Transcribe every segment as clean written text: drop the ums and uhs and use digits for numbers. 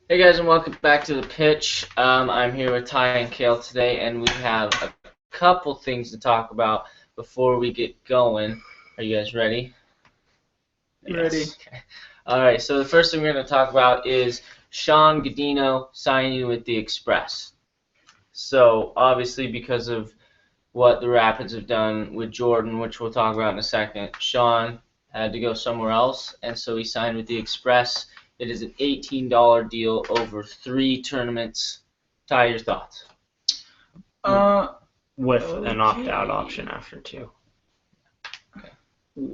Hey guys, and welcome back to the pitch. I'm here with Ty and Kale today, and we have a couple things to talk about before we get going. Are you guys ready? Ready. Okay. All right. So the first thing we're going to talk about is Shawn Godinho signing with the Express. So obviously, because of what the Rapids have done with Jordan, which we'll talk about in a second, Shawn had to go somewhere else, and so he signed with the Express. It is an $18 deal over 3 tournaments. Ty, your thoughts? With Okay. an opt-out option after 2.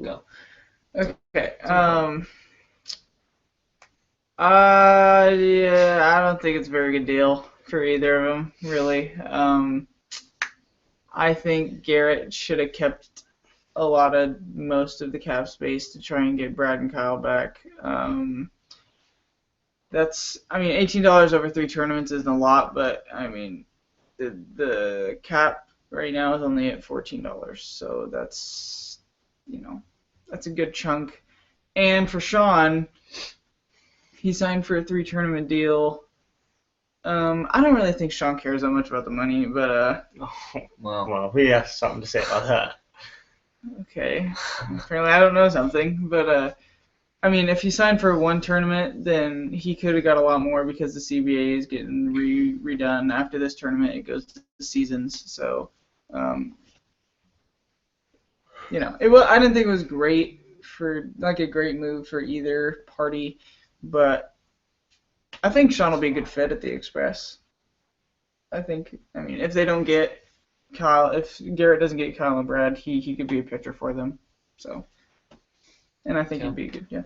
Go. Okay. Yeah, I don't think it's a very good deal for either of them, really. I think Garrett should have kept most of the cap space to try and get Brad and Kyle back. $18 over 3 tournaments isn't a lot, but I mean, the cap right now is only at $14, so that's a good chunk. And for Shawn, he signed for a 3 tournament deal. I don't really think Shawn cares that much about the money, but Well, we have something to say about that. okay. Apparently I don't know something, but if he signed for 1 tournament, then he could have got a lot more because the CBA is getting redone after this tournament. It goes to the seasons, so I didn't think it was a great move for either party, but I think Shawn will be a good fit at the Express. If they don't get Kyle, if Garrett doesn't get Kyle and Brad, he could be a pitcher for them. So, and I think he'd be good. Yeah.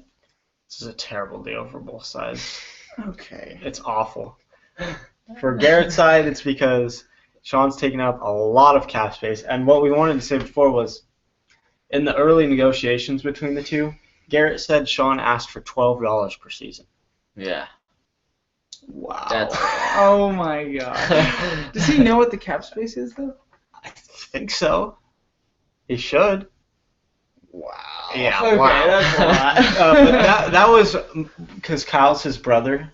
This is a terrible deal for both sides. Okay. It's awful. For Garrett's side, it's because Shawn's taking up a lot of cap space, and what we wanted to say before was, in the early negotiations between the two, Garrett said Shawn asked for $12 per season. Yeah. Wow. That's Oh my god. Does he know what the cap space is though? I think so. He should. Wow. Yeah, Okay, wow. that's a lot. But that was because Kyle's his brother.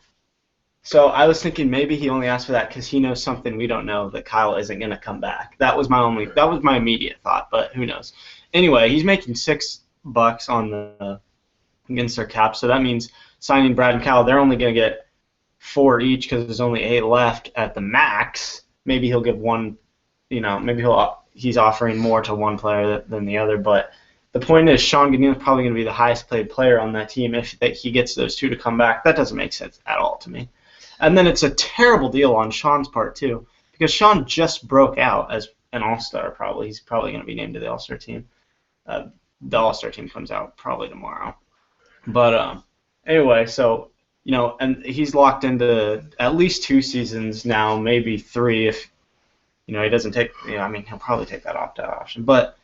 So I was thinking maybe he only asked for that because he knows something we don't know, that Kyle isn't going to come back. That was my immediate thought, but who knows. Anyway, he's making $6 against their cap, so that means signing Brad and Kyle, they're only going to get 4 each because there's only 8 left at the max. Maybe he'll give one, maybe he's offering more to one player than the other, but the point is Shawn Godinho is probably going to be the highest paid player on that team if he gets those 2 to come back. That doesn't make sense at all to me. And then it's a terrible deal on Shawn's part too, because Shawn just broke out as an All-Star probably. He's probably going to be named to the All-Star team. The All-Star team comes out probably tomorrow. But anyway, so and he's locked into at least 2 seasons now, maybe 3 if he doesn't take. He'll probably take that opt-out option. But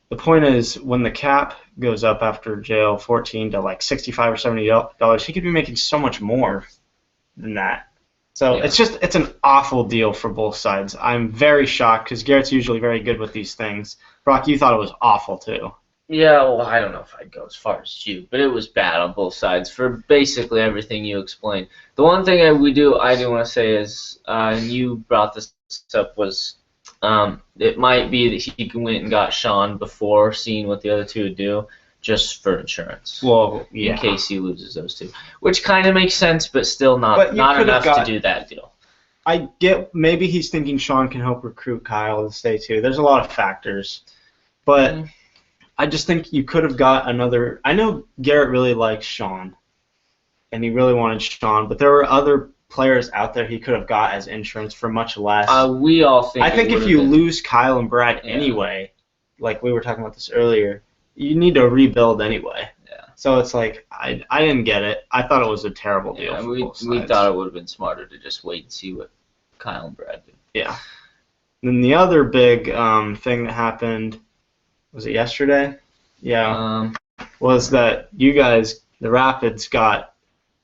the point is, when the cap goes up after jail, 14 to like $65 or $70, he could be making so much more than that. So Yeah. it's an awful deal for both sides. I'm very shocked because Garrett's usually very good with these things. Brock, you thought it was awful too. Yeah, well, I don't know if I'd go as far as you, but it was bad on both sides for basically everything you explained. The one thing I do want to say is, and you brought this up, was it might be that he went and got Shawn before seeing what the other 2 would do, just for insurance. Well, yeah. In case he loses those 2, which kind of makes sense, but still But you not could've enough to got- do that deal. I get maybe he's thinking Shawn can help recruit Kyle to stay too. There's a lot of factors, but I just think you could have got another. I know Garrett really likes Shawn, and he really wanted Shawn, but there were other players out there he could have got as insurance for much less. We all think. I think it if would've you been- lose Kyle and Brad Yeah. anyway, like we were talking about this earlier, you need to rebuild anyway. Yeah. So it's like I didn't get it. I thought it was a terrible deal Yeah, for we both sides. we thought it would have been smarter to just wait and see what Kyle and Brad do. Yeah. Then the other big thing that happened, was it yesterday? Yeah. Was that you guys, the Rapids, got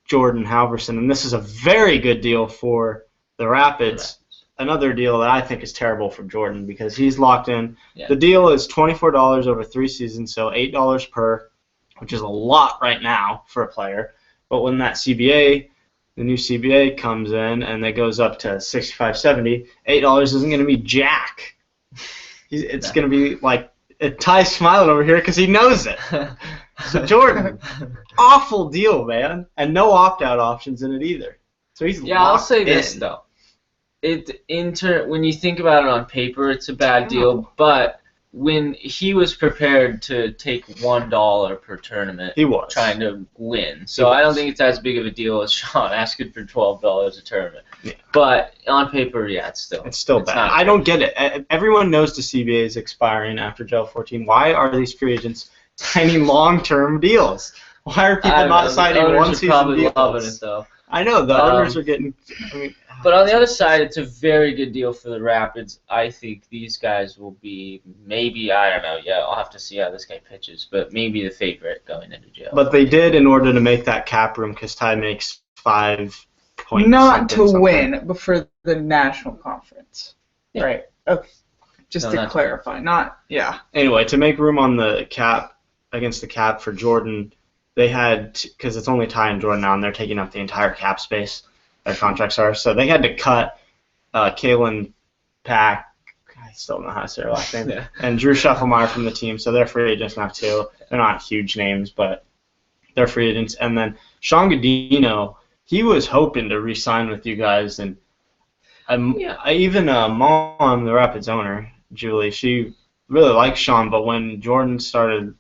Jordan Halverson, and this is a very good deal for the Rapids. Another deal that I think is terrible for Jordan because he's locked in. Yeah. The deal is $24 over 3 seasons, so $8 per, which is a lot right now for a player. But when that CBA the new CBA comes in and it goes up to $65.70. $8 isn't going to be jack. It's going to be like Ty's smiling over here because he knows it. So Jordan, awful deal, man, and no opt-out options in it either. So he's I'll say in. this though. When you think about it on paper, it's a bad deal. But when he was prepared to take $1 per tournament, he was trying to win. So I don't think it's as big of a deal as Shawn asking for $12 a tournament. Yeah. But on paper, it's still bad. I don't get it. Everyone knows the CBA is expiring after Gel 14. Why are these free agents signing long-term deals? Why are people not signing one-season probably deals? loving it though. I know the owners are getting. But on the other side, it's a very good deal for the Rapids. I think these guys will be maybe, I don't know. Yeah, I'll have to see how this guy pitches, but maybe the favorite going into jail. But they did in order to make that cap room because Ty makes 5 points. Not to win, but for the national conference. Yeah. Right. Okay. Just to clarify, Anyway, to make room on the cap against the cap for Jordan, they had, because it's only Ty and Jordan now, and they're taking up the entire cap space. Their contracts are, so they had to cut Kalen Pack, I still don't know how to say her last name, and Drew Schuffelmeyer from the team, so they're free agents now too. They're not huge names, but they're free agents. And then Shawn Godinho, he was hoping to re-sign with you guys, and Mom, the Rapids owner, Julie, she really liked Shawn, but when Jordan started,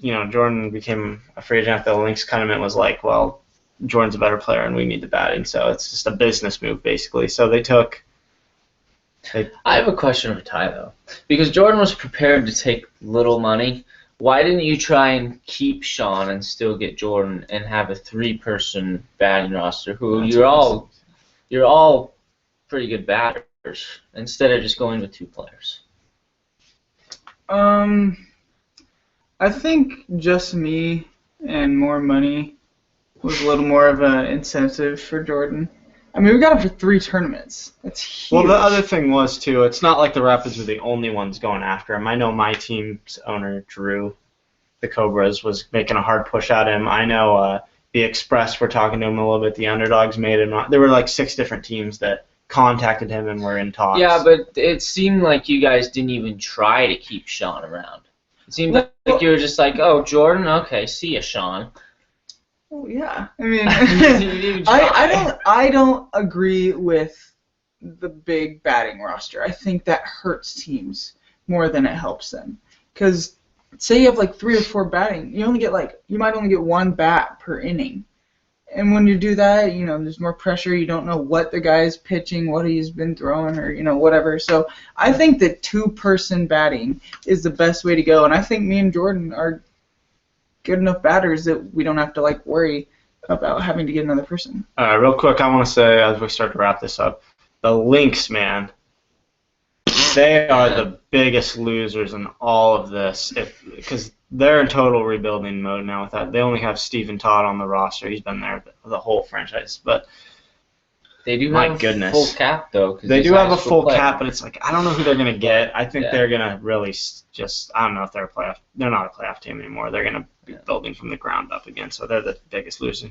Jordan became a free agent after the Lynx kind of was like, well, Jordan's a better player and we need the batting, so it's just a business move basically. So they took. I have a question for Ty though, because Jordan was prepared to take little money. Why didn't you try and keep Shawn and still get Jordan and have a 3-person batting roster? You're all pretty good batters instead of just going with 2 players. I think just me and more money was a little more of an incentive for Jordan. I mean, we got him for 3 tournaments. That's huge. Well, the other thing was, too, it's not like the Rapids were the only ones going after him. I know my team's owner, Drew, the Cobras, was making a hard push at him. I know the Express were talking to him a little bit. The Underdogs made him. There were like 6 different teams that contacted him and were in talks. Yeah, but it seemed like you guys didn't even try to keep Shawn around. It seemed like you were just like, oh, Jordan, okay, see ya, Shawn. Well, yeah. I mean, I don't agree with the big batting roster. I think that hurts teams more than it helps them. Because say you have like 3 or 4 batting, you might only get 1 bat per inning. And when you do that, there's more pressure. You don't know what the guy's pitching, what he's been throwing, or whatever. So I think that 2-person batting is the best way to go. And I think me and Jordan are good enough batters that we don't have to worry about having to get another person. All right, real quick, I want to say as we start to wrap this up, the Lynx, man, they are the biggest losers in all of this because they're in total rebuilding mode now. With that, they only have Stephen Todd on the roster. He's been there the whole franchise, but they do have a full cap though. They do have a full cap, but it's like I don't know who they're gonna get. I think they're gonna really just I don't know if they're a playoff. They're not a playoff team anymore. They're gonna be building from the ground up again. So they're the biggest loser.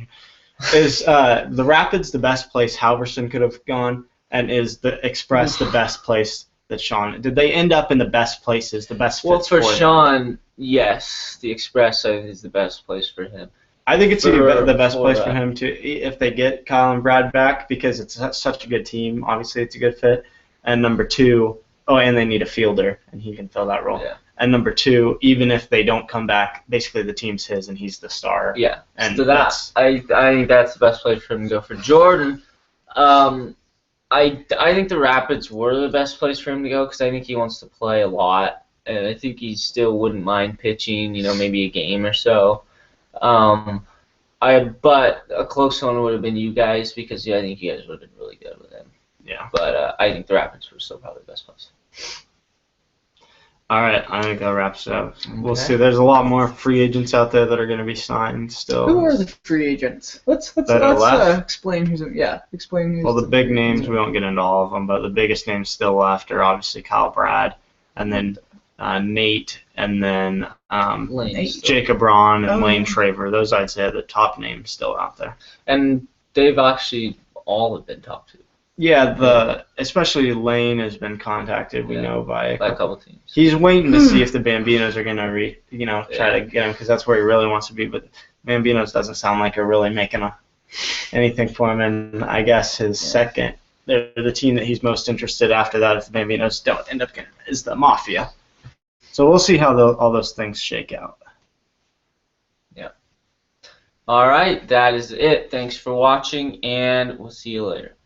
Is the Rapids the best place Halverson could have gone, and is the Express the best place that Shawn? Did they end up in the best places, the best fits? Well, for them? Shawn, yes, the Express I think is the best place for him. I think it's the best place for him to if they get Kyle and Brad back because it's such a good team. Obviously, it's a good fit. And number 2, and they need a fielder, and he can fill that role. Yeah. And number 2, even if they don't come back, basically the team's his, and he's the star. Yeah. And so I think that's the best place for him to go. For Jordan, I think the Rapids were the best place for him to go because I think he wants to play a lot, and I think he still wouldn't mind pitching, maybe a game or so. But a close one would have been you guys because I think you guys would have been really good with him. Yeah. But I think the Rapids were still probably the best place. All right, I think that wraps it up. Okay. We'll see. There's a lot more free agents out there that are going to be signed still. Who are the free agents? Let's explain who's. Explain who's. Well, the big names, we won't get into all of them, but the biggest names still left are obviously Kyle Brad, and then Nate, and then Jacob Braun and Lane Traver. Those I'd say are the top names still out there. And they've actually all have been talked to Yeah, especially Lane has been contacted. We Yeah. know by a by a couple. couple teams. He's waiting to see if the Bambinos are gonna try Yeah. to get him because that's where he really wants to be. But Bambinos doesn't sound like they're really making anything for him. And I guess his second, they're the team that he's most interested after that. If the Bambinos don't end up getting him, is the Mafia. So we'll see how all those things shake out. All right, that is it. Thanks for watching, and we'll see you later.